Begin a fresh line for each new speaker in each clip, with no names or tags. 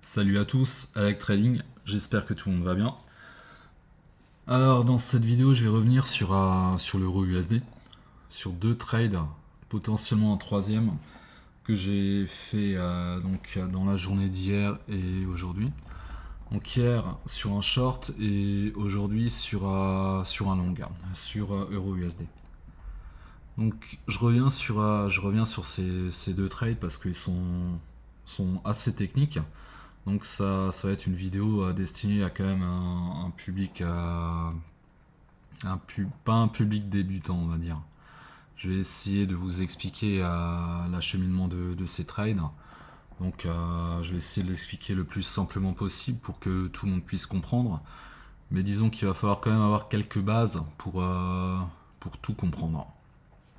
Salut à tous, Alec Trading, j'espère que tout le monde va bien. Alors dans cette vidéo je vais revenir sur l'euro USD, sur deux trades, potentiellement un troisième, que j'ai fait dans la journée d'hier et aujourd'hui. Donc hier sur un short et aujourd'hui sur un long, sur euro USD. Donc je reviens sur ces deux trades parce qu'ils sont assez techniques. Donc ça va être une vidéo destinée à quand même un public, pas un public débutant on va dire. Je vais essayer de vous expliquer l'acheminement de ces trades. Donc je vais essayer de l'expliquer le plus simplement possible pour que tout le monde puisse comprendre. Mais disons qu'il va falloir quand même avoir quelques bases pour tout comprendre.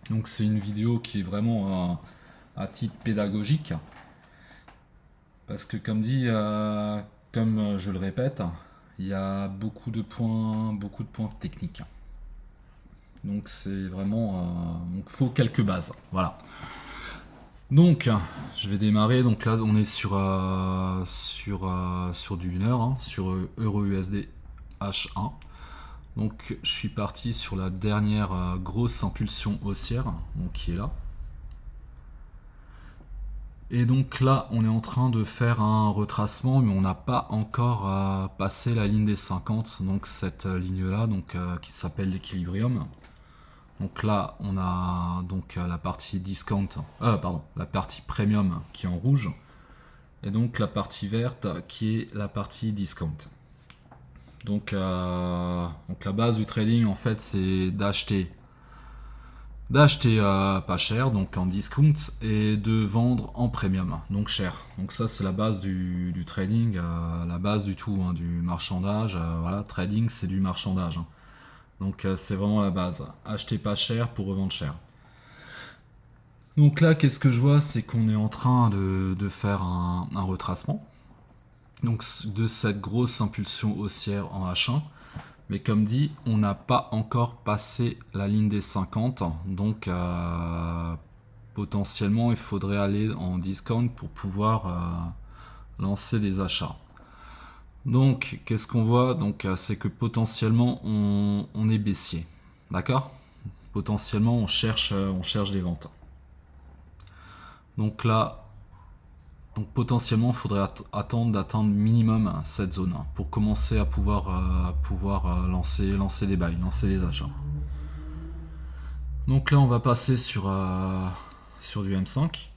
Donc c'est une vidéo qui est vraiment à titre pédagogique. Parce que comme je le répète, il y a beaucoup de points techniques. Donc c'est vraiment, donc faut quelques bases. Voilà. Donc je vais démarrer. Donc là on est sur du 1 heure, sur Euro USD H1. Donc je suis parti sur la dernière grosse impulsion haussière, donc qui est là. Et donc là, on est en train de faire un retracement, mais on n'a pas encore passé la ligne des 50, donc cette ligne-là, qui s'appelle l'équilibrium. Donc là, on a donc la partie discount, la partie premium qui est en rouge, et donc la partie verte qui est la partie discount. Donc la base du trading, en fait, c'est d'acheter pas cher, donc en discount, et de vendre en premium, donc cher. Donc ça c'est la base du trading, la base du tout, du marchandage. Voilà, trading c'est du marchandage. Donc c'est vraiment la base. Acheter pas cher pour revendre cher. Donc là, qu'est-ce que je vois, c'est qu'on est en train de faire un retracement. Donc de cette grosse impulsion haussière en H1. Mais comme dit, on n'a pas encore passé la ligne des 50, donc potentiellement il faudrait aller en discount pour pouvoir lancer des achats. Donc qu'est-ce qu'on voit? Donc c'est que potentiellement on est baissier, d'accord? Potentiellement on cherche des ventes. Donc là, donc potentiellement il faudrait attendre d'atteindre minimum cette zone pour commencer à pouvoir lancer des buys, lancer des achats. Donc là, on va passer sur du M5.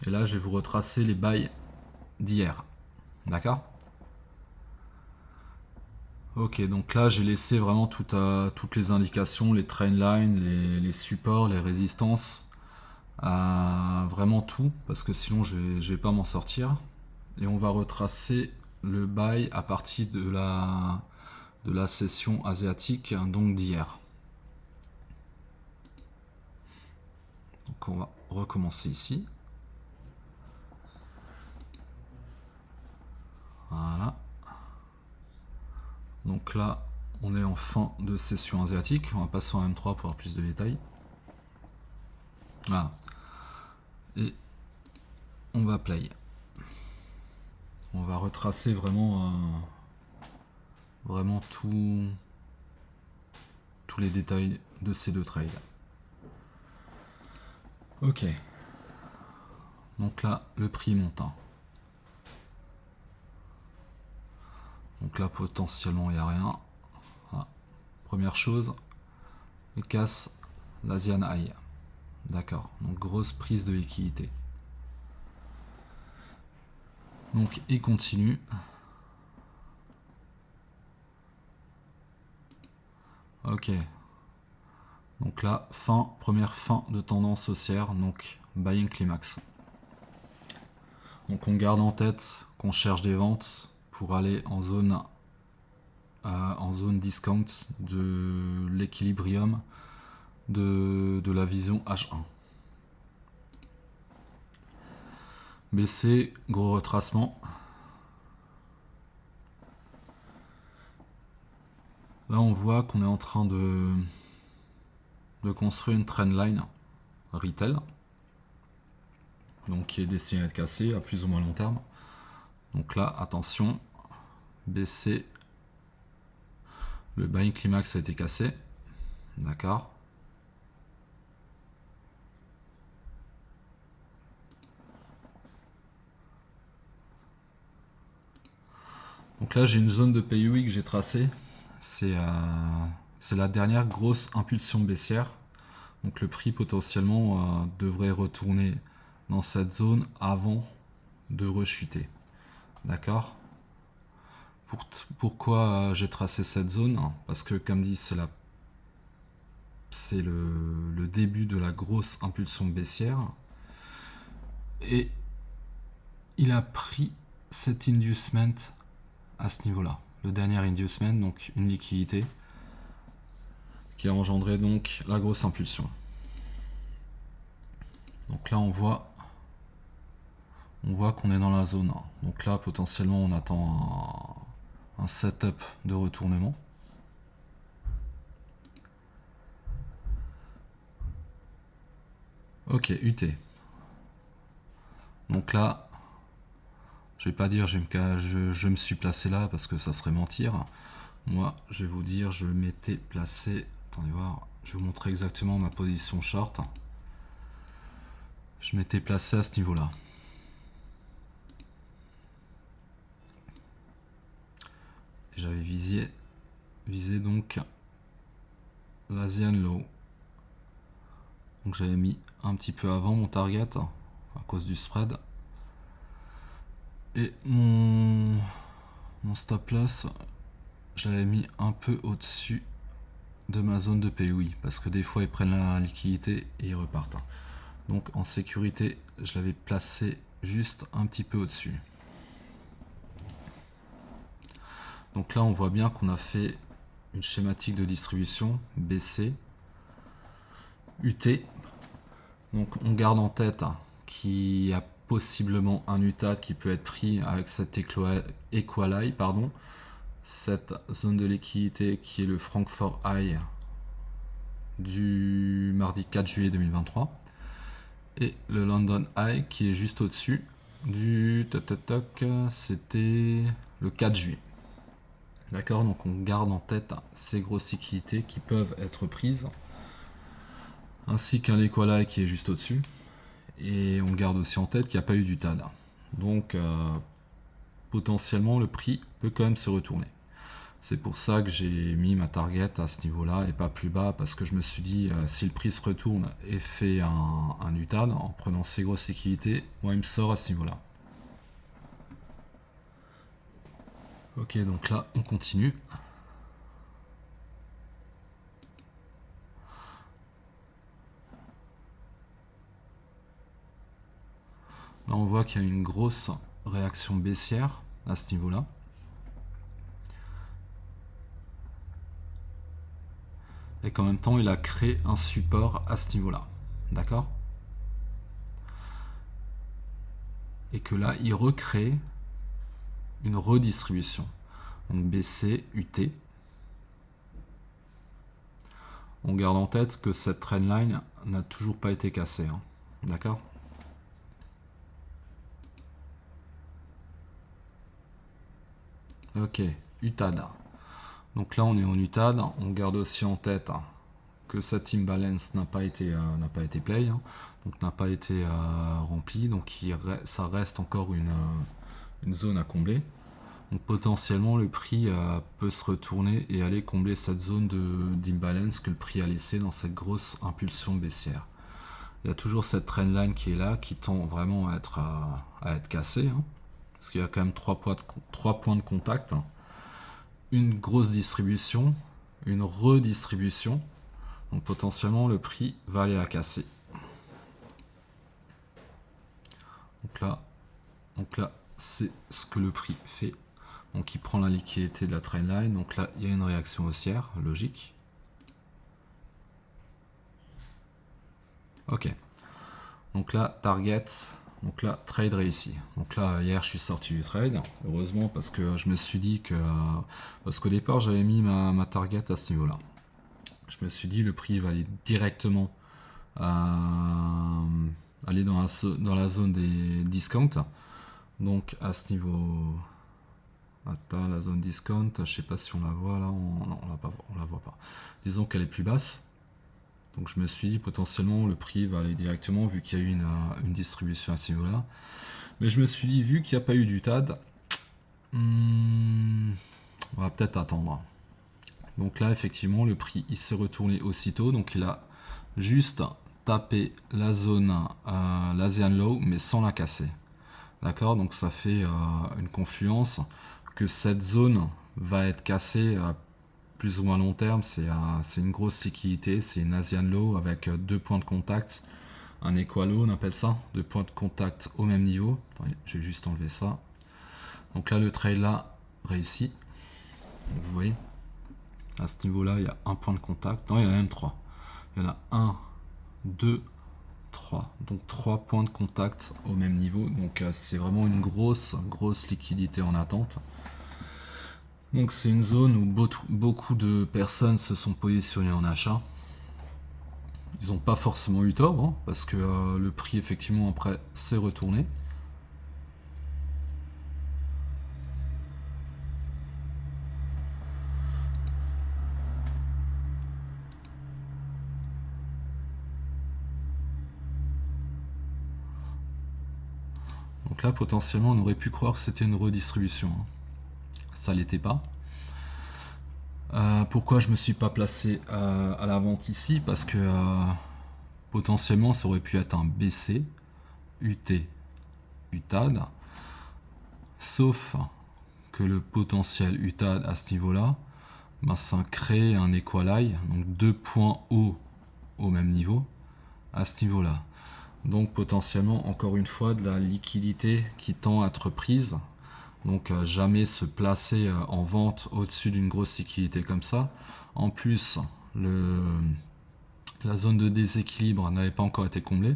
Et là, je vais vous retracer les bails d'hier. D'accord? Ok, donc là, j'ai laissé vraiment toutes les indications, les trendlines, les supports, les résistances, vraiment tout, parce que sinon, je vais pas m'en sortir. Et on va retracer le bail à partir de la session asiatique, donc d'hier. Donc on va recommencer ici. Voilà. Donc là, on est en fin de session asiatique. On va passer en M3 pour avoir plus de détails. Voilà. Et on va play. On va retracer vraiment tous les détails de ces deux trades. Ok. Donc là, le prix monte. Donc là, potentiellement, il n'y a rien. Voilà. Première chose, il casse l'Asian High. D'accord. Donc grosse prise de liquidité. Donc il continue. Ok. Donc là, première fin de tendance haussière, donc buying climax. Donc on garde en tête qu'on cherche des ventes pour aller en zone discount de l'équilibrium de la vision H1. Baisser, gros retracement. Là on voit qu'on est en train de construire une trendline retail. donc qui est destiné à être cassé à plus ou moins long terme. Donc là, attention, BC, le buying climax a été cassé, d'accord. Donc là, j'ai une zone de PUI que j'ai tracée. C'est la dernière grosse impulsion baissière. Donc le prix potentiellement devrait retourner dans cette zone avant de rechuter. D'accord. Pourquoi j'ai tracé cette zone? Parce que comme dit, c'est le début de la grosse impulsion baissière. Et il a pris cet inducement à ce niveau-là. Le dernier inducement, donc une liquidité qui a engendré donc la grosse impulsion. Donc là on voit qu'on est dans la zone 1. Donc là potentiellement on attend un setup de retournement. Ok, UT. Donc là, je vais pas dire je me suis placé là parce que ça serait mentir. Moi, je vais vous dire, je m'étais placé. Attendez voir, je vais vous montrer exactement ma position short. Je m'étais placé à ce niveau-là. Et j'avais visé donc l'Asian Low. Donc j'avais mis un petit peu avant mon target à cause du spread. Et mon stop loss, j'avais mis un peu au-dessus de ma zone de PUI parce que des fois ils prennent la liquidité et ils repartent. Donc en sécurité, je l'avais placé juste un petit peu au-dessus. Donc là, on voit bien qu'on a fait une schématique de distribution BC, UT. Donc on garde en tête qu'il y a possiblement un UTAD qui peut être pris avec cette Equal pardon, cette zone de liquidité qui est le Frankfurt High du mardi 4 juillet 2023 et le London High qui est juste au-dessus du c'était le 4 juillet. D'accord, donc on garde en tête ces grosses liquidités qui peuvent être prises ainsi qu'un Equal qui est juste au-dessus. Et on garde aussi en tête qu'il n'y a pas eu du TAD. Donc potentiellement le prix peut quand même se retourner. C'est pour ça que j'ai mis ma target à ce niveau-là et pas plus bas, parce que je me suis dit si le prix se retourne et fait un UTAD en prenant ces grosses liquidités, moi il me sort à ce niveau-là. Ok, donc là on continue. Là on voit qu'il y a une grosse réaction baissière à ce niveau-là. Et qu'en même temps il a créé un support à ce niveau-là. D'accord? Et que là il recrée une redistribution. Donc BC, UT. On garde en tête que cette trendline n'a toujours pas été cassée. Hein. D'accord? Ok, UTAD. Donc là on est en UTAD. On garde aussi en tête que cette imbalance n'a pas été play, hein. Donc n'a pas été remplie. Donc ça reste encore une zone à combler. Donc potentiellement le prix peut se retourner et aller combler cette zone d'imbalance que le prix a laissé dans cette grosse impulsion baissière. Il y a toujours cette trendline qui est là, qui tend vraiment à être cassée, hein, parce qu'il y a quand même trois points de contact, hein. Une grosse distribution, une redistribution, donc potentiellement le prix va aller à casser. Donc là c'est ce que le prix fait. Donc il prend la liquidité de la trendline. Donc là, il y a une réaction haussière, logique. Ok. Donc là, target. Donc là, trade réussi. Donc là, hier, je suis sorti du trade. Heureusement, parce que je me suis dit que... Parce qu'au départ, j'avais mis ma target à ce niveau-là. Je me suis dit, le prix va aller directement à aller dans la zone des discounts. Donc à ce niveau, attends, la zone discount, je sais pas si on la voit là, non, on la voit pas. Disons qu'elle est plus basse. Donc je me suis dit potentiellement le prix va aller directement vu qu'il y a eu une distribution à ce niveau-là. Mais je me suis dit vu qu'il n'y a pas eu d'UTAD, on va peut-être attendre. Donc là effectivement le prix il s'est retourné aussitôt, donc il a juste tapé la zone l'Asian Low mais sans la casser. D'accord, donc ça fait une confluence que cette zone va être cassée à plus ou moins long terme. C'est une grosse liquidité, c'est une Asian Low avec deux points de contact, un Equal Low on appelle ça, deux points de contact au même niveau. Attendez, je vais juste enlever ça. Donc là le trade là réussi. Donc, vous voyez, à ce niveau là il y a un point de contact, non il y en a même trois. Il y en a un, deux, 3. Donc 3 points de contact au même niveau. Donc c'est vraiment une grosse liquidité en attente. Donc c'est une zone où beaucoup de personnes se sont positionnées en achat. Ils n'ont pas forcément eu tort, hein, parce que le prix effectivement après s'est retourné. Donc là potentiellement on aurait pu croire que c'était une redistribution. Hein. Ça l'était pas. Pourquoi je me suis pas placé à la vente ici? Parce que potentiellement ça aurait pu être un BC, UT, UTAD, sauf que le potentiel UTAD à ce niveau-là, ben ça crée un equal high, donc deux points hauts au même niveau à ce niveau-là. Donc potentiellement encore une fois de la liquidité qui tend à être prise. Donc jamais se placer en vente au-dessus d'une grosse liquidité comme ça. En plus, la zone de déséquilibre n'avait pas encore été comblée.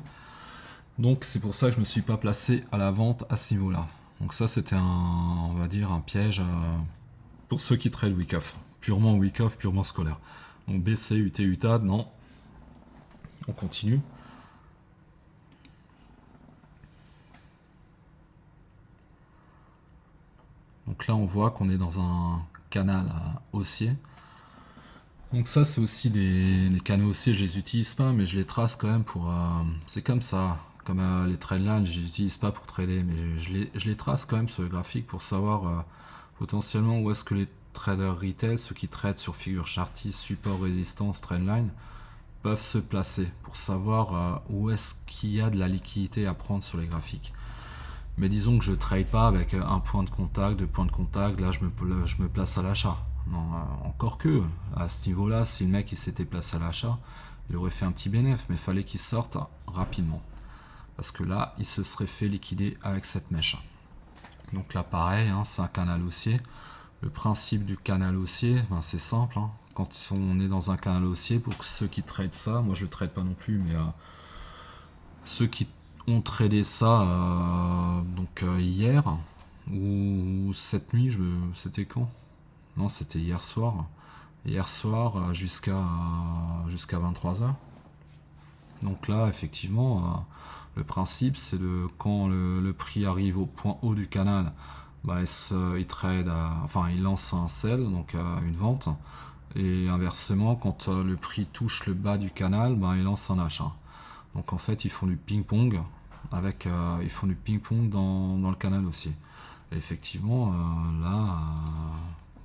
Donc c'est pour ça que je ne me suis pas placé à la vente à ce niveau-là. Donc ça c'était on va dire un piège pour ceux qui trade week-off. Purement week-off, purement scolaire. Donc BC, UT, UTAD, non. On continue. Donc là on voit qu'on est dans un canal haussier. Donc ça c'est aussi les canaux haussiers, je les utilise pas, mais je les trace quand même pour... c'est comme ça, comme les trendlines, je les utilise pas pour trader, mais je les trace quand même sur le graphique pour savoir potentiellement où est-ce que les traders retail, ceux qui tradent sur figure chartiste, support, résistance, trendline, peuvent se placer pour savoir où est-ce qu'il y a de la liquidité à prendre sur les graphiques. Mais disons que je ne trade pas avec un point de contact, deux points de contact, là je me place à l'achat. Non, encore que, à ce niveau-là, si le mec il s'était placé à l'achat, il aurait fait un petit bénéfice, mais il fallait qu'il sorte rapidement. Parce que là, il se serait fait liquider avec cette mèche. Donc là, pareil, hein, c'est un canal haussier. Le principe du canal haussier, ben, c'est simple. Hein. Quand on est dans un canal haussier, pour ceux qui tradent ça, moi je ne le trade pas non plus, mais ceux qui ont tradé ça hier, ou cette nuit, c'était quand? Non, c'était hier soir. Hier soir jusqu'à 23h. Donc là, effectivement, le principe, c'est quand le prix arrive au point haut du canal, bah, il trade, il lance un sell, donc une vente. Et inversement, quand le prix touche le bas du canal, bah, il lance un achat. Donc en fait, ils font du ping-pong ils font du ping-pong dans le canal aussi. Et effectivement, là,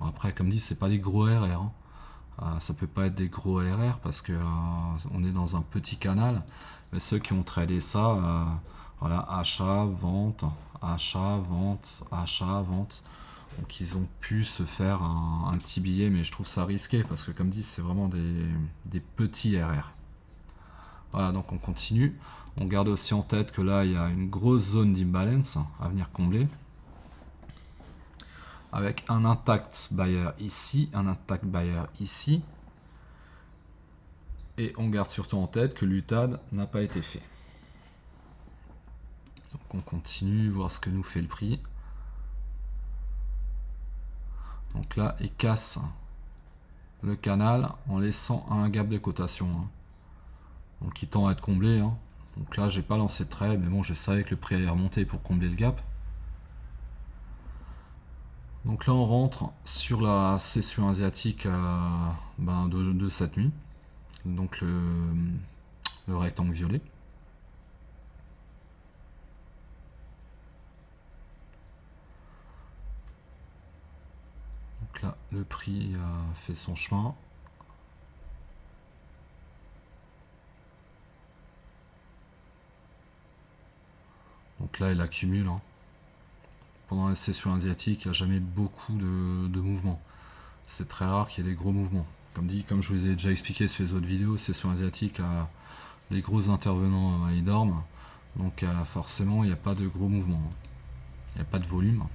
après, comme dit, c'est pas des gros RR. Hein. Ça peut pas être des gros RR parce que on est dans un petit canal. Mais ceux qui ont tradé ça, voilà, achat, vente, achat, vente, achat, vente. Donc ils ont pu se faire un petit billet, mais je trouve ça risqué parce que comme dit, c'est vraiment des petits RR. Voilà, donc on continue. On garde aussi en tête que là, il y a une grosse zone d'imbalance à venir combler. Avec un intact buyer ici, un intact buyer ici. Et on garde surtout en tête que l'UTAD n'a pas été fait. Donc on continue, voir ce que nous fait le prix. Donc là, il casse le canal en laissant un gap de cotation. Hein. Donc il tend à être comblé. Hein. Donc là, j'ai pas lancé de trade, mais bon, je savais que le prix allait remonter pour combler le gap. Donc là, on rentre sur la session asiatique de cette nuit. Donc le rectangle violet. Donc là, le prix fait son chemin. Donc là, il accumule. Pendant la session asiatique, il n'y a jamais beaucoup de mouvements. C'est très rare qu'il y ait des gros mouvements. Comme je vous ai déjà expliqué sur les autres vidéos, session asiatique, les gros intervenants ils dorment. Donc forcément, il n'y a pas de gros mouvements. Il n'y a pas de volume.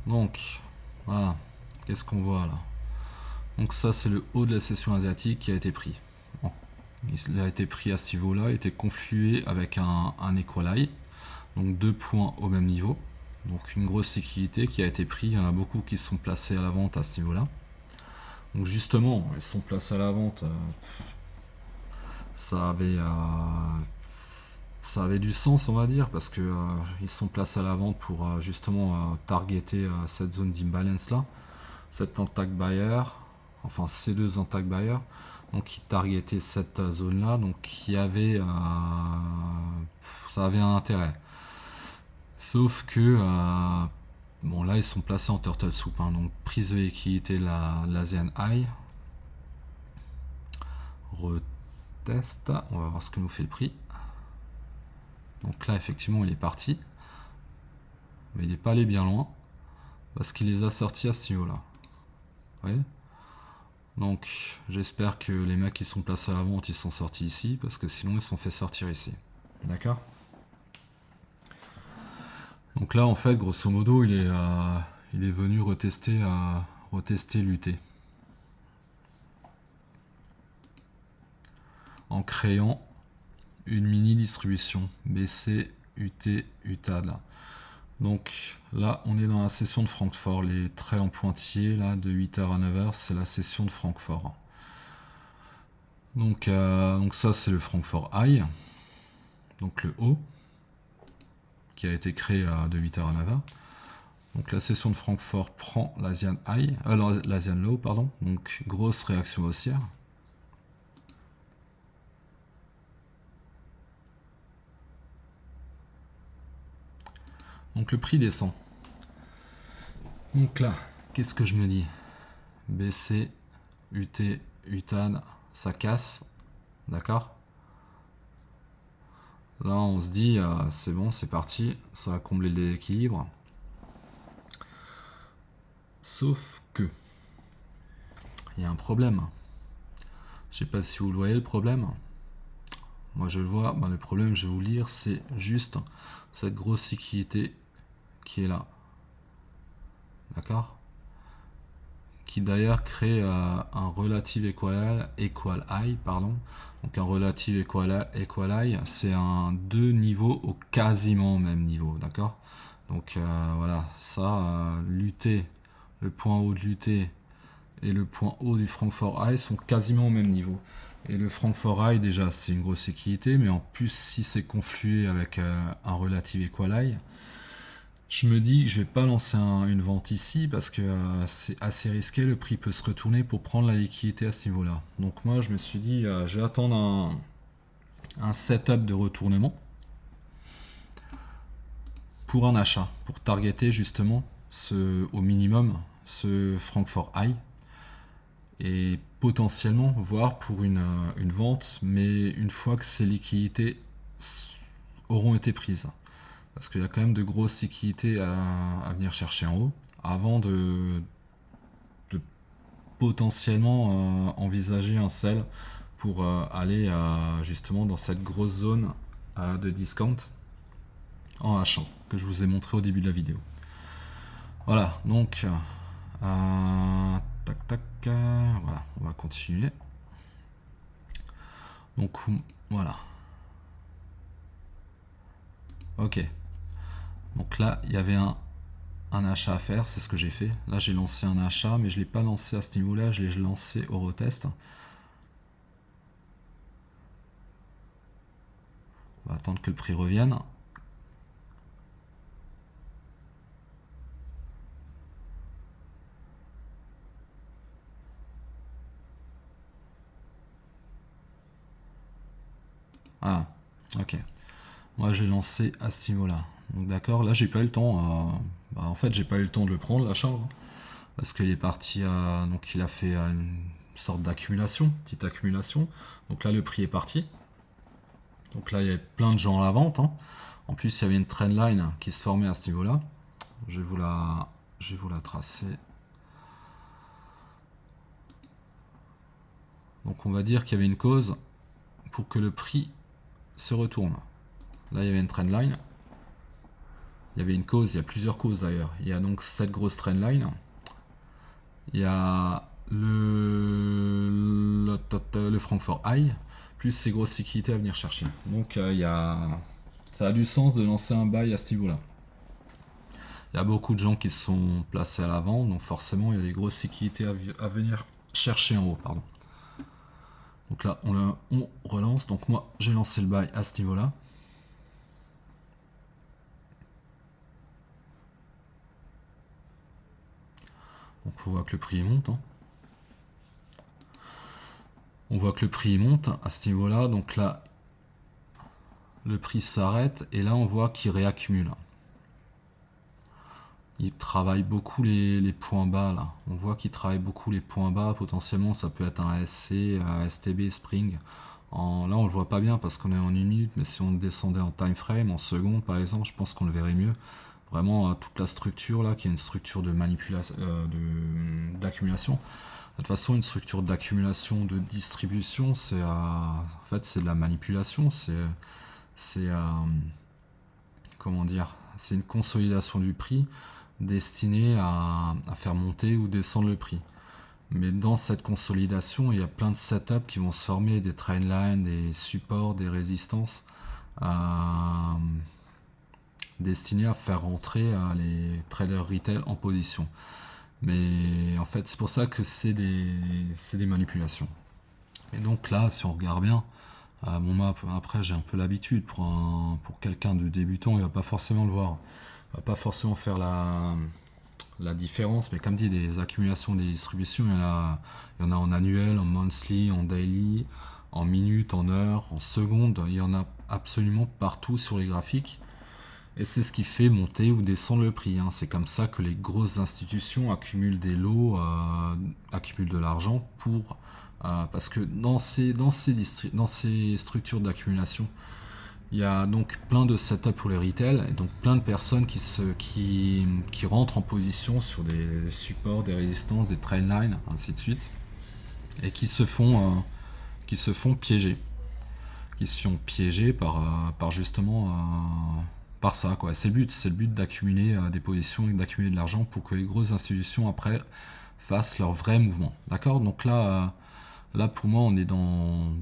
Donc, voilà. Qu'est-ce qu'on voit là? Donc ça, c'est le haut de la session asiatique qui a été pris. Bon. Il a été pris à ce niveau-là, il a été conflué avec un equal high. Donc 2 points au même niveau. Donc une grosse liquidité qui a été prise. Il y en a beaucoup qui sont placés à la vente à ce niveau-là. Donc justement, ils sont placés à la vente. Ça avait du sens, on va dire, parce que ils sont placés à la vente pour justement targeter cette zone d'imbalance là, cet attack buyer, enfin ces deux attack buyers, donc qui targetaient cette zone là, donc ça avait un intérêt. Sauf que bon là ils sont placés en turtle soup, donc prise de liquidité l'Asian High. Retest, on va voir ce que nous fait le prix. Donc là effectivement il est parti, mais il n'est pas allé bien loin parce qu'il les a sortis à ce niveau là. Vous voyez, donc j'espère que les mecs qui sont placés à la vente ils sont sortis ici, parce que sinon ils se sont fait sortir ici. D'accord. Donc là en fait grosso modo il est venu retester l'UT en créant une mini distribution BC UT UTAD là. Donc là on est dans la session de Francfort, les traits en pointillé là de 8h à 9h c'est la session de Francfort. Donc ça c'est le Francfort High, donc le haut qui a été créé de 8h à 9h. Donc la session de Francfort prend l'Asian High, l'Asian Low pardon, donc grosse réaction haussière. Donc le prix descend. Donc là, qu'est-ce que je me dis? BC, UT, UTAD, ça casse, d'accord? Là on se dit, c'est bon, c'est parti, ça va combler le déséquilibre. Sauf que, il y a un problème. Je sais pas si vous le voyez le problème. Moi je le vois, le problème je vais vous lire, c'est juste cette grosse liquidité qui est là. D'accord? Qui d'ailleurs crée un relative equal high, pardon. Donc un relative equal high, c'est un deux niveaux au quasiment même niveau, d'accord? Donc voilà, ça, l'UT, le point haut de l'UT et le point haut du Francfort High sont quasiment au même niveau. Et le Francfort High, déjà, c'est une grosse liquidité, mais en plus, si c'est conflué avec un relative equal high, je me dis que je vais pas lancer une vente ici parce que c'est assez risqué, le prix peut se retourner pour prendre la liquidité à ce niveau-là. Donc moi je me suis dit je vais attendre un setup de retournement pour un achat, pour targeter justement au minimum ce Francfort High et potentiellement voir pour une vente, mais une fois que ces liquidités auront été prises. Parce qu'il y a quand même de grosses liquidités à venir chercher en haut avant de potentiellement envisager un sell pour aller justement dans cette grosse zone de discount en achetant que je vous ai montré au début de la vidéo. Voilà, donc tac tac, voilà, on va continuer. Donc voilà. Ok. Donc là, il y avait un achat à faire, c'est ce que j'ai fait. Là, j'ai lancé un achat, mais je ne l'ai pas lancé à ce niveau-là, je l'ai lancé au retest. va attendre que le prix revienne. Ah, ok. Moi j'ai lancé à ce niveau-là. Donc d'accord, là j'ai pas eu le temps. En fait j'ai pas eu le temps de le prendre l'achat. Parce qu'il est parti à. Donc il a fait une sorte d'accumulation, petite accumulation. Donc là le prix est parti. Donc là il y avait plein de gens à la vente. En plus il y avait une trendline qui se formait à ce niveau-là. Je vais vous la tracer. Donc on va dire qu'il y avait une cause pour que le prix se retourne. Là il y avait une trendline. Il y avait une cause, il y a plusieurs causes d'ailleurs. Il y a donc cette grosse trendline. Il y a le Francfort High, plus ces grosses liquidités à venir chercher. Donc ça a du sens de lancer un buy à ce niveau-là. Il y a beaucoup de gens qui se sont placés à l'avant, donc forcément il y a des grosses liquidités à venir chercher en haut. Pardon. Donc là on relance, donc moi j'ai lancé le buy à ce niveau-là. Donc on voit que le prix monte. On voit que le prix monte à ce niveau-là, donc là le prix s'arrête et là on voit qu'il réaccumule. Il travaille beaucoup les points bas là. On voit qu'il travaille beaucoup les points bas. Potentiellement ça peut être un SC, un STB, Spring. Là on le voit pas bien parce qu'on est en 1 minute, mais si on descendait en time frame, en seconde par exemple, je pense qu'on le verrait mieux. Vraiment toute la structure là, qui est une structure de manipulation, d'accumulation. De toute façon, une structure d'accumulation, de distribution, c'est en fait c'est de la manipulation. C'est comment dire, c'est une consolidation du prix destinée à faire monter ou descendre le prix. Mais dans cette consolidation, il y a plein de setups qui vont se former, des trendlines, des supports, des résistances, destinés à faire rentrer les traders retail en position. Mais en fait, c'est pour ça que c'est des manipulations. Et donc là, si on regarde bien, après j'ai un peu l'habitude, pour quelqu'un de débutant, il va pas forcément le voir. Il va pas forcément faire la différence, mais comme dit, des accumulations, des distributions, il y en a en annuel, en monthly, en daily, en minutes, en heures, en secondes, il y en a absolument partout sur les graphiques. Et c'est ce qui fait monter ou descendre le prix. C'est comme ça que les grosses institutions accumulent des lots, accumulent de l'argent parce que dans ces structures d'accumulation, il y a donc plein de setups pour les retail et donc plein de personnes qui rentrent en position sur des supports, des résistances, des trendlines, ainsi de suite, et qui se font piéger, qui se font piéger par justement par ça, quoi. C'est le but d'accumuler des positions et d'accumuler de l'argent pour que les grosses institutions après fassent leur vrai mouvement. D'accord? Donc là pour moi on est dans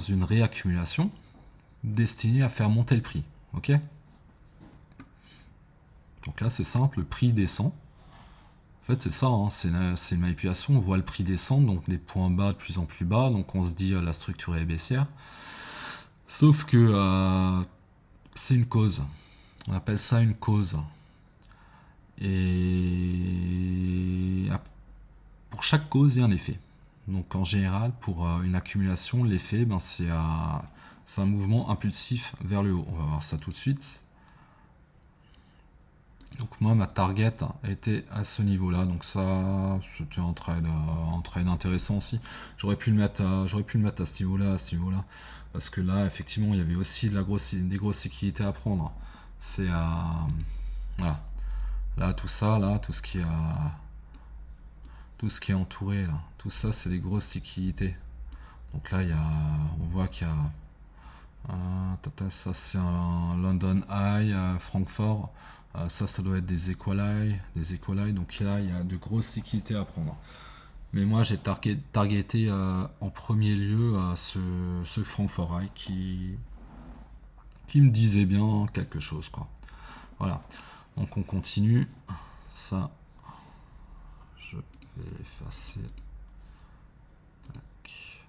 une réaccumulation destinée à faire monter le prix. Ok? Donc là c'est simple, le prix descend. En fait c'est ça, c'est une manipulation, on voit le prix descendre, donc des points bas de plus en plus bas, donc on se dit la structure est baissière. Sauf que c'est une cause. On appelle ça une cause. Et pour chaque cause, il y a un effet. Donc en général, pour une accumulation, l'effet, c'est un mouvement impulsif vers le haut. On va voir ça tout de suite. Donc moi, ma target était à ce niveau-là. Donc ça, c'était un trade intéressant aussi. J'aurais pu le mettre à ce niveau-là, parce que là, effectivement, il y avait aussi des grosses liquidités à prendre. C'est voilà. Là, tout ça, tout ce qui est entouré, là, tout ça, c'est des grosses liquidités. Donc là, on voit qu'il y a ça, c'est un London High, Francfort. Ça doit être des Equal High. Donc là, il y a de grosses liquidités à prendre. Mais moi, j'ai targeté en premier lieu ce Francfort High qui me disait bien quelque chose, quoi. Voilà. Donc on continue. Ça, je vais effacer. Tac.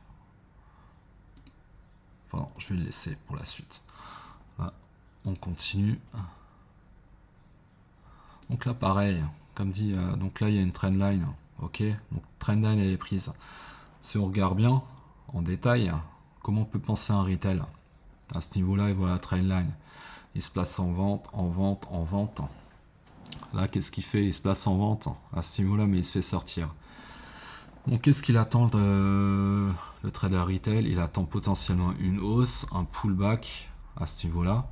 Enfin, je vais le laisser pour la suite. Là, on continue. Donc là, pareil, comme dit, donc là, il y a une trendline. Ok, donc trendline, elle est prise. Si on regarde bien, en détail, comment on peut penser à un retail à ce niveau-là, et voilà la trendline. Il se place en vente, en vente, en vente. Là, qu'est-ce qu'il fait? Il se place en vente à ce niveau-là, mais il se fait sortir. Donc, qu'est-ce qu'il attend le trader retail? Il attend potentiellement une hausse, un pullback à ce niveau-là,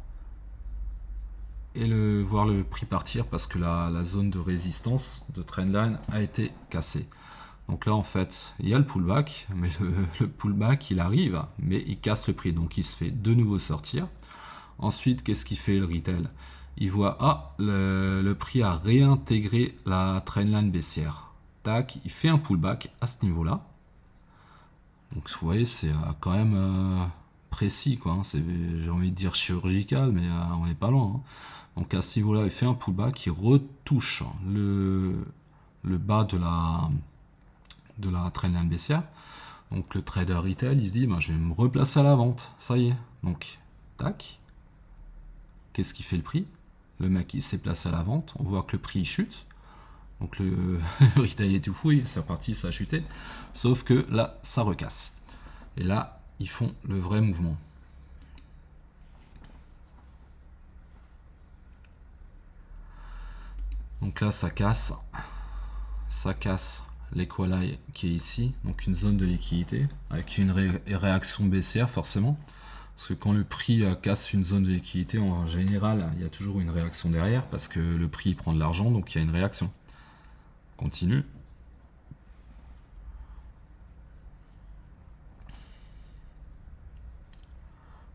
et voir le prix partir parce que la zone de résistance de trendline a été cassée. Donc là, en fait, il y a le pullback, mais le pullback, il arrive, mais il casse le prix. Donc, il se fait de nouveau sortir. Ensuite, qu'est-ce qu'il fait le retail? Il voit, ah, le prix a réintégré la trendline baissière. Tac, il fait un pullback à ce niveau-là. Donc, vous voyez, c'est quand même précis, quoi. Hein. J'ai envie de dire chirurgical, mais on n'est pas loin. Hein. Donc, à ce niveau-là, il fait un pullback, il retouche le bas de la trendline baissière. Donc, le trader retail, il se dit, ben, je vais me replacer à la vente. Ça y est. Donc, tac. Qu'est-ce qui fait le prix? Le mec, il s'est placé à la vente. On voit que le prix chute. Donc le retail est tout fou, c'est reparti, ça a chuté. Sauf que là, ça recasse. Et là, ils font le vrai mouvement. Donc là, ça casse. Ça casse l'équilibre qui est ici. Donc une zone de liquidité avec une réaction baissière forcément. Parce que quand le prix casse une zone de liquidité, en général, il y a toujours une réaction derrière parce que le prix prend de l'argent, donc il y a une réaction. Continue.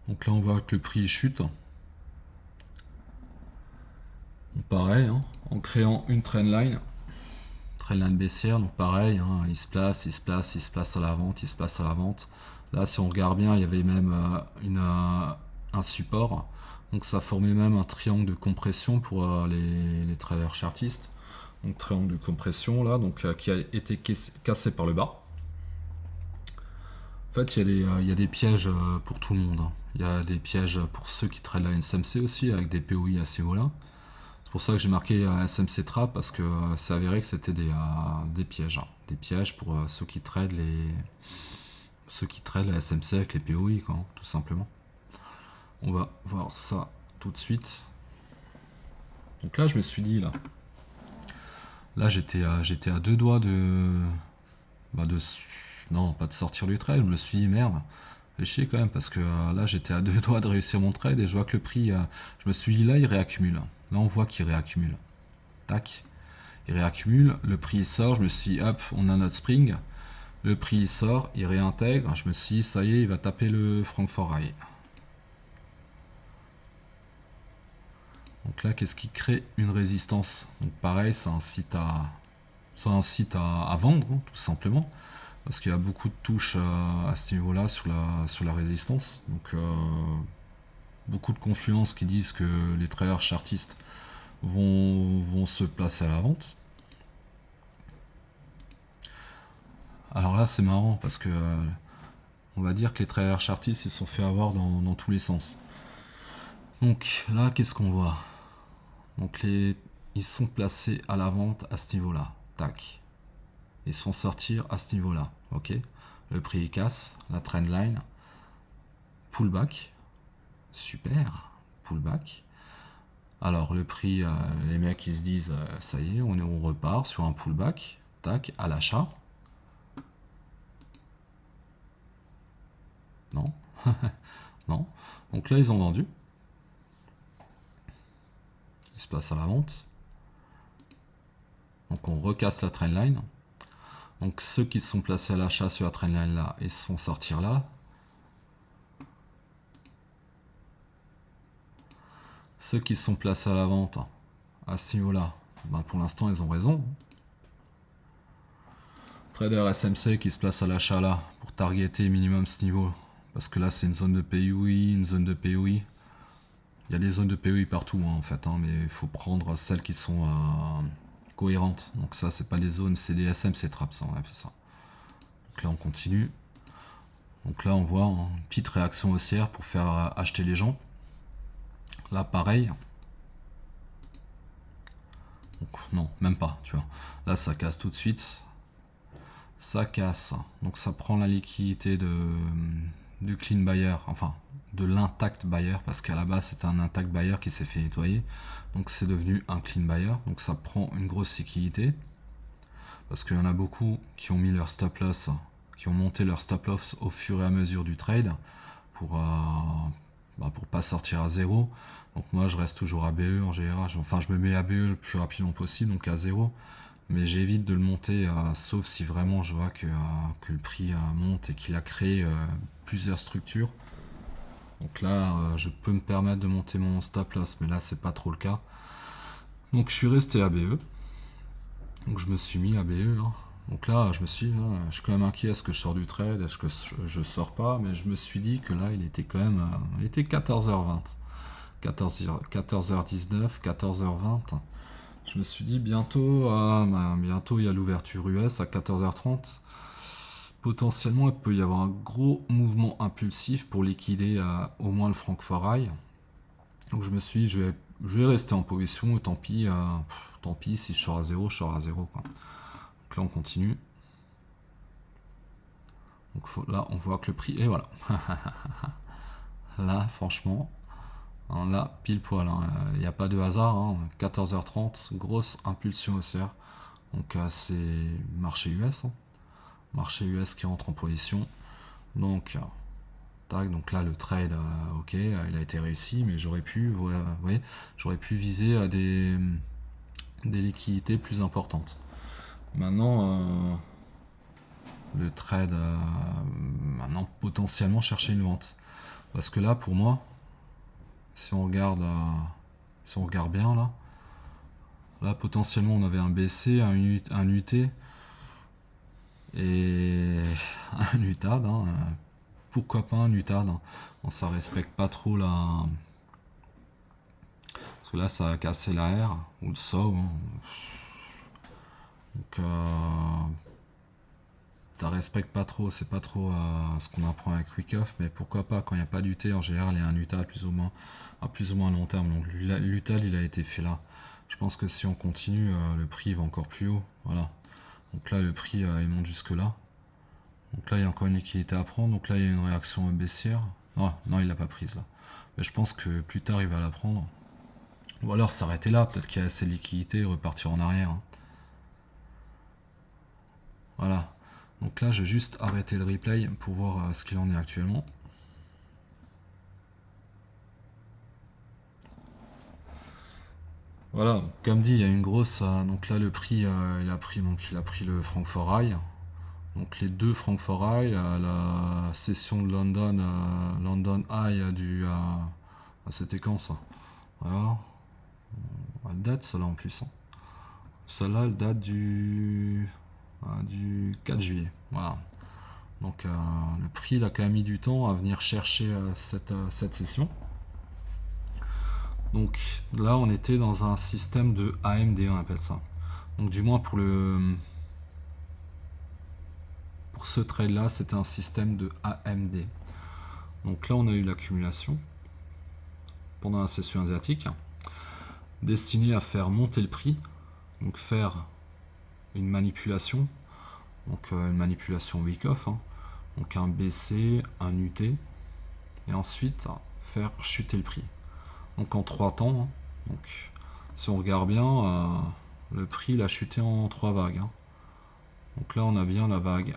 Donc là, on voit que le prix chute. Pareil, hein, en créant une trendline baissière, donc pareil, hein, il se place à la vente, il se place à la vente. Là, si on regarde bien, il y avait même un support. Donc ça formait même un triangle de compression pour les traders chartistes. Donc triangle de compression là, donc qui a été cassé par le bas. En fait, il y a des pièges pour tout le monde. Hein. Il y a des pièges pour ceux qui tradent la SMC aussi, avec des POI à ce niveau-là. C'est pour ça que j'ai marqué SMC Trap, parce que c'est avéré que c'était des pièges. Hein. Des pièges pour ceux qui tradent la SMC avec les POI, quoi, tout simplement. On va voir ça tout de suite. Donc là, je me suis dit, là j'étais à deux doigts non, pas de sortir du trade. Je me suis dit, merde, fait chier quand même, parce que là, j'étais à deux doigts de réussir mon trade, et je vois que le prix, je me suis dit, là, il réaccumule. Là, on voit qu'il réaccumule. Tac. Il réaccumule, le prix sort, je me suis dit, hop, on a notre spring. Le prix sort, il réintègre, je me suis dit, ça y est, il va taper le Frankfurt High. Donc là, qu'est-ce qui crée une résistance? Donc pareil, ça incite à vendre, hein, tout simplement. Parce qu'il y a beaucoup de touches à ce niveau-là sur la résistance. Donc beaucoup de confluences qui disent que les traders chartistes vont se placer à la vente. Alors là, c'est marrant parce que on va dire que les traders chartistes ils se sont fait avoir dans tous les sens. Donc là, qu'est-ce qu'on voit? Donc ils sont placés à la vente à ce niveau-là. Tac. Ils sont sortir à ce niveau-là. Ok. Le prix il casse, la trendline, pullback. Super, pullback. Alors le prix, les mecs ils se disent ça y est, on repart sur un pullback, tac, à l'achat. Non, non. Donc là ils ont vendu. Ils se placent à la vente. Donc on recasse la trendline. Donc ceux qui sont placés à l'achat sur la trendline là, ils se font sortir là. Ceux qui sont placés à la vente à ce niveau-là, ben pour l'instant ils ont raison. Trader SMC qui se place à l'achat là pour targeter minimum ce niveau. Parce que là c'est une zone de POI, une zone de POI. Il y a des zones de POI partout hein, en fait, hein, mais il faut prendre celles qui sont cohérentes. Donc ça c'est pas des zones, c'est des SMC traps, on appelle ça. Donc là on continue. Donc là on voit une petite réaction haussière pour faire acheter les gens. Là, pareil. Donc, non, même pas, tu vois. Là, ça casse tout de suite. Ça casse. Donc, ça prend la liquidité du clean buyer, enfin, de l'intact buyer, parce qu'à la base, c'était un intact buyer qui s'est fait nettoyer. Donc, c'est devenu un clean buyer. Donc, ça prend une grosse liquidité. Parce qu'il y en a beaucoup qui ont mis leur stop loss, qui ont monté leur stop loss au fur et à mesure du trade pour pas sortir à zéro. Donc moi je reste toujours à BE en général, enfin je me mets à BE le plus rapidement possible, donc à zéro, mais j'évite de le monter, sauf si vraiment je vois que le prix monte et qu'il a créé plusieurs structures. Donc là je peux me permettre de monter mon stop loss, mais là c'est pas trop le cas. Donc je suis resté à BE, donc je me suis mis à BE. Donc là, je suis quand même inquiet, est-ce que je sors du trade, est-ce que je sors pas, mais je me suis dit que là, il était quand même, il était 14h20, 14h19, 14h20. Je me suis dit bientôt il y a l'ouverture US à 14h30. Potentiellement, il peut y avoir un gros mouvement impulsif pour liquider au moins le Francfort High. Donc je me suis dit, je vais rester en position, et tant pis, si je sors à zéro, je sors à zéro, quoi. Donc là, on continue. Donc là, on voit que le prix, et voilà. Là, franchement, là, pile poil, il n'y a pas de hasard. 14h30, grosse impulsion haussière. Donc c'est marché US. Marché US qui rentre en position. Donc, tac, donc là, le trade, ok, il a été réussi, mais j'aurais pu, vous voyez, j'aurais pu viser des liquidités plus importantes. Maintenant, le trade, maintenant potentiellement chercher une vente. Parce que là, pour moi, si on regarde bien là potentiellement on avait un BC, un UT et un UTAD. Pourquoi pas un UTAD? Ça respecte pas trop la. Parce que là, ça a cassé la R ou le SO. Donc, ça respecte pas trop, c'est pas trop ce qu'on apprend avec Wyckoff, mais pourquoi pas, quand il n'y a pas d'UT, en général, il y a un UTAD à plus ou moins long terme. Donc l'UTAD, il a été fait là. Je pense que si on continue, le prix va encore plus haut. Voilà. Donc là, le prix, il monte jusque là. Donc là, il y a encore une liquidité à prendre. Donc là, il y a une réaction baissière. Non, il l'a pas prise là. Mais je pense que plus tard, il va la prendre. Ou alors s'arrêter là, peut-être qu'il y a assez de liquidité et repartir en arrière. Voilà. Donc là, je vais juste arrêter le replay pour voir ce qu'il en est actuellement. Voilà, comme dit, il y a une grosse. Donc là, le prix, il a pris le Francfort High. Donc les deux Francfort High, la session de London, London High c'était quand ça? Voilà. Elle date celle-là en plus. Celle-là, elle date du 4 juillet. Voilà. Donc le prix, il a quand même mis du temps à venir chercher cette session. Donc là, on était dans un système de AMD, on appelle ça. Donc du moins pour ce trade là, c'était un système de AMD. Donc là, on a eu l'accumulation pendant la session asiatique, destinée à faire monter le prix, donc faire une manipulation, donc une manipulation Wyckoff, donc un BC, un UT, et ensuite faire chuter le prix. Donc en 3 temps. Donc si on regarde bien, le prix il a chuté en 3 vagues. Donc là on a bien la vague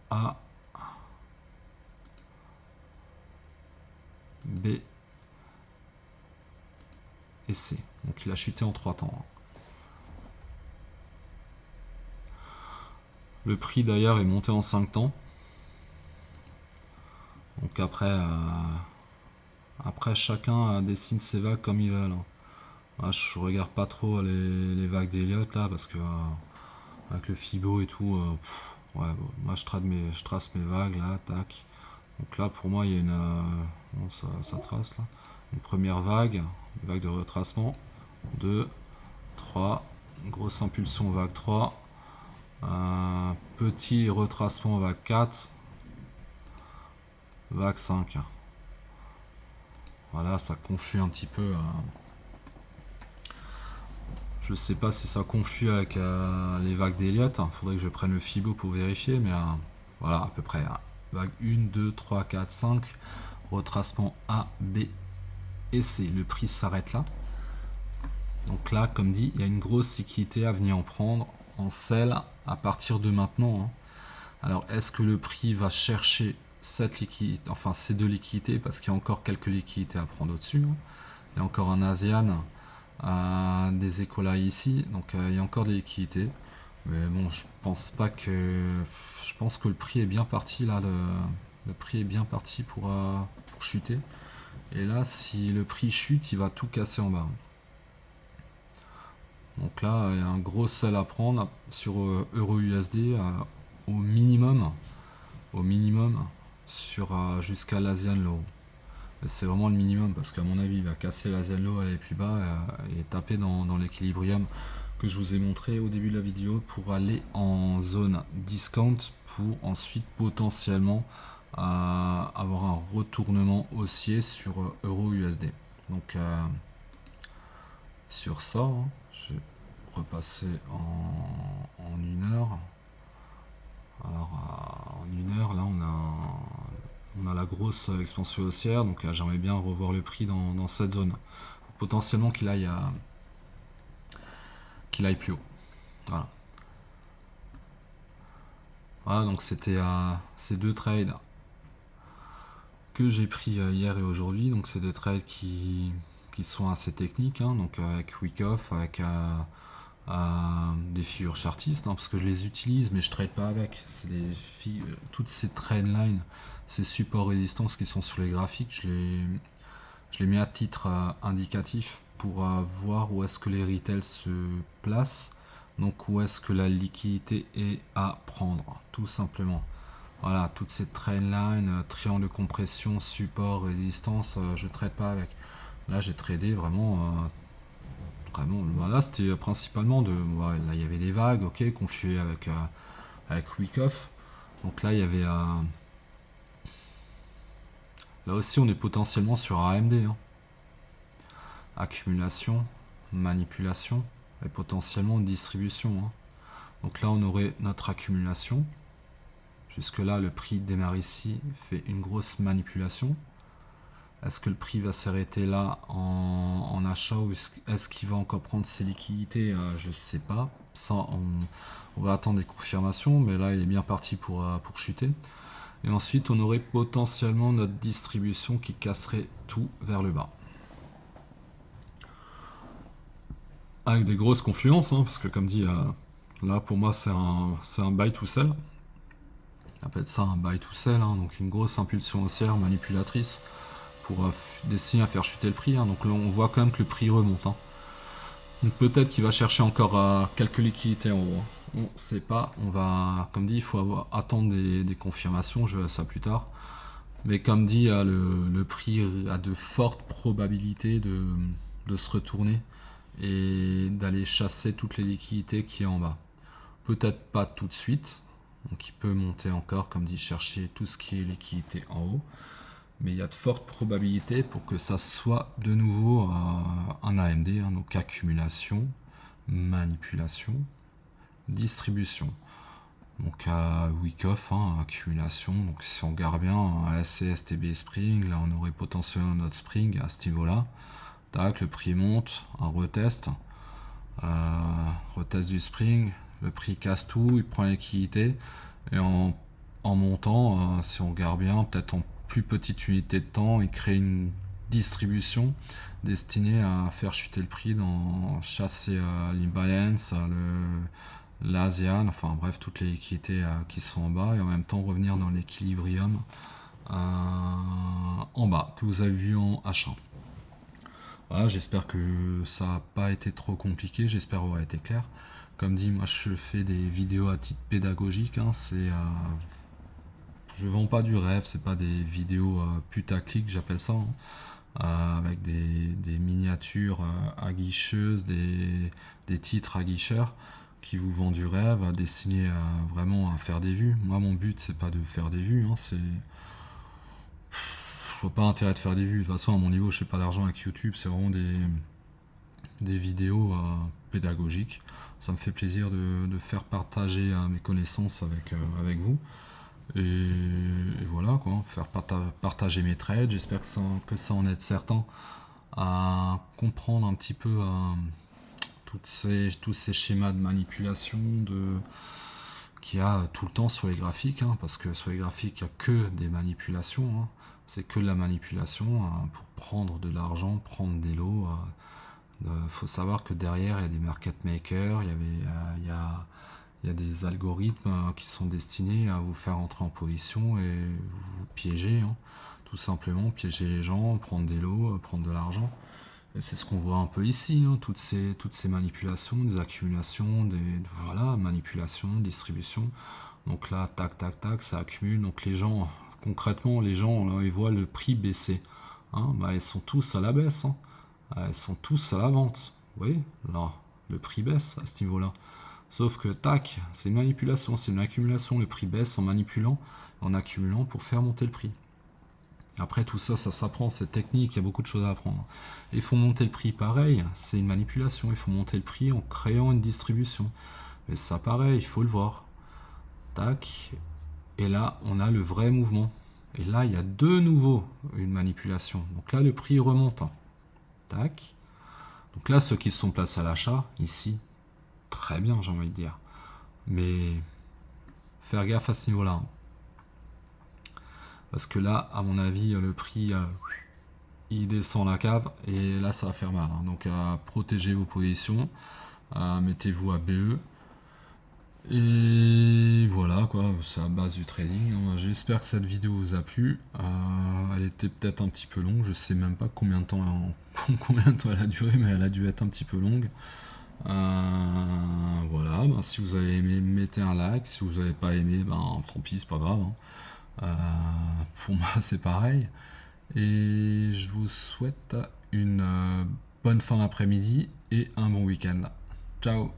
A, B et C. Donc il a chuté en 3 temps. Le prix d'ailleurs est monté en 5 temps. Donc après chacun dessine ses vagues comme il veut. Là, je regarde pas trop les vagues d'Elliott là parce que avec le Fibo et tout, ouais, bon, moi je trace mes vagues là, tac. Donc là pour moi il y a une ça trace là. Une première vague, une vague de retracement, 2, 3, grosse impulsion vague 3, un petit retracement vague 4, vague 5. Voilà, ça conflue un petit peu. Je sais pas si ça conflue avec les vagues d'Elliott. Faudrait que je prenne le Fibo pour vérifier, mais voilà, à peu près. Vague 1, 2, 3, 4, 5. Retracement A, B et C. Le prix s'arrête là. Donc là, comme dit, il y a une grosse liquidité à venir en prendre en sell à partir de maintenant. Alors, est-ce que le prix va chercher cette liquidité, enfin ces deux liquidités, parce qu'il y a encore quelques liquidités à prendre au-dessus. Il y a encore un ASEAN, des Ecola ici, donc il y a encore des liquidités. Mais bon, je pense pas que. Je pense que le prix est bien parti là. Le prix est bien parti pour chuter. Et là, si le prix chute, il va tout casser en bas. Donc là, il y a un gros sell à prendre sur Euro-USD au minimum sur jusqu'à l'Asian Low. C'est vraiment le minimum parce qu'à mon avis, il va casser l'Asian Low, aller plus bas et taper dans l'équilibrium que je vous ai montré au début de la vidéo pour aller en zone discount pour ensuite potentiellement avoir un retournement haussier sur Euro-USD. Donc sur ça, je vais repasser en 1 heure. Alors en 1 heure, là on a la grosse expansion haussière, donc j'aimerais bien revoir le prix dans cette zone. Potentiellement qu'il aille plus haut. Voilà. Voilà, donc c'était ces deux trades que j'ai pris hier et aujourd'hui. Donc c'est des trades qui sont assez techniques, donc avec Wyckoff, avec des figures chartistes, parce que je les utilise mais je trade pas avec. C'est toutes ces trend lines, ces supports résistances qui sont sur les graphiques, je les mets à titre indicatif pour voir où est-ce que les retails se placent, donc où est-ce que la liquidité est à prendre, tout simplement. Voilà, toutes ces trend lines, triangle de compression, support, résistance, je trade pas avec. Là, j'ai tradé vraiment. Là, c'était principalement là, il y avait des vagues, ok, confluées avec Wyckoff. Donc là, il y avait. Là aussi, on est potentiellement sur AMD. Accumulation, manipulation et potentiellement distribution. Donc là, on aurait notre accumulation. Jusque-là, le prix démarre ici, fait une grosse manipulation. Est-ce que le prix va s'arrêter là en achat ou est-ce qu'il va encore prendre ses liquidités? Je ne sais pas. Ça, on va attendre des confirmations, mais là, il est bien parti pour chuter. Et ensuite, on aurait potentiellement notre distribution qui casserait tout vers le bas. Avec des grosses confluences, parce que comme dit, là, pour moi, c'est un buy to sell. On appelle ça un buy to sell, donc une grosse impulsion haussière manipulatrice pour dessiner à faire chuter le prix. Donc là, on voit quand même que le prix remonte. Donc peut-être qu'il va chercher encore quelques liquidités en haut. On ne sait pas. On va, comme dit, il faut attendre des confirmations. Je verrai ça plus tard. Mais comme dit, le prix a de fortes probabilités de se retourner et d'aller chasser toutes les liquidités qui est en bas. Peut-être pas tout de suite. Donc il peut monter encore, comme dit, chercher tout ce qui est liquidité en haut. Mais il y a de fortes probabilités pour que ça soit de nouveau un AMD, donc accumulation, manipulation, distribution. Donc à Wyckoff, accumulation, donc si on regarde bien, SCS, TB Spring, là on aurait potentiellement notre Spring à ce niveau-là. Tac, le prix monte, un retest, retest du Spring, le prix casse tout, il prend la liquidité, et en montant, si on regarde bien, peut-être en plus petite unité de temps et créer une distribution destinée à faire chuter le prix, dans chasser l'imbalance, l'ASEAN, enfin bref, toutes les liquidités qui sont en bas et en même temps revenir dans l'équilibrium en bas que vous avez vu en H1. Voilà, j'espère que ça n'a pas été trop compliqué, j'espère avoir été clair. Comme dit, moi je fais des vidéos à titre pédagogique, je vends pas du rêve, c'est pas des vidéos putaclic, j'appelle ça, avec des miniatures aguicheuses, des titres aguicheurs qui vous vendent du rêve, destinés vraiment à faire des vues. Moi, mon but, c'est pas de faire des vues, je vois pas intérêt de faire des vues. De toute façon, à mon niveau, je fais pas d'argent avec YouTube. C'est vraiment des vidéos pédagogiques. Ça me fait plaisir de faire partager mes connaissances avec vous. Et voilà, quoi. Faire partager mes trades. J'espère que ça en aide certains à comprendre un petit peu tous ces schémas de manipulation qu'il y a tout le temps sur les graphiques, hein, parce que sur les graphiques, il n'y a que des manipulations, hein. C'est que de la manipulation pour prendre de l'argent, prendre des lots. Faut savoir que derrière, il y a des market makers, il y a des algorithmes qui sont destinés à vous faire entrer en position et vous piéger, hein. Tout simplement, piéger les gens, prendre des lots, prendre de l'argent. Et c'est ce qu'on voit un peu ici, hein, toutes ces manipulations, des accumulations, voilà, manipulation, distribution. Donc là, tac, tac, tac, ça accumule. Donc les gens, concrètement, les gens, là, ils voient le prix baisser, hein, bah, ils sont tous à la baisse, hein. Ils sont tous à la vente. Vous voyez, là, le prix baisse à ce niveau-là. Sauf que, tac, c'est une manipulation, c'est une accumulation. Le prix baisse en manipulant, en accumulant pour faire monter le prix. Après, tout ça, ça s'apprend, c'est technique, il y a beaucoup de choses à apprendre. Il faut monter le prix, pareil, c'est une manipulation. Il faut monter le prix en créant une distribution. Mais ça, pareil, il faut le voir. Tac. Et là, on a le vrai mouvement. Et là, il y a de nouveau une manipulation. Donc là, le prix remonte. Tac. Donc là, ceux qui sont placés à l'achat, ici, très bien, j'ai envie de dire. Mais faire gaffe à ce niveau-là. Parce que là, à mon avis, le prix, il descend la cave et là, ça va faire mal, hein. Donc, protégez vos positions. Mettez-vous à BE. Et voilà, quoi, c'est à base du trading, hein. J'espère que cette vidéo vous a plu. Elle était peut-être un petit peu longue. Je sais même pas combien de temps elle a duré, mais elle a dû être un petit peu longue. Voilà, ben, si vous avez aimé, mettez un like. Si vous n'avez pas aimé, ben tant pis, c'est pas grave, hein. Pour moi, c'est pareil. Et je vous souhaite une bonne fin d'après-midi et un bon week-end. Ciao!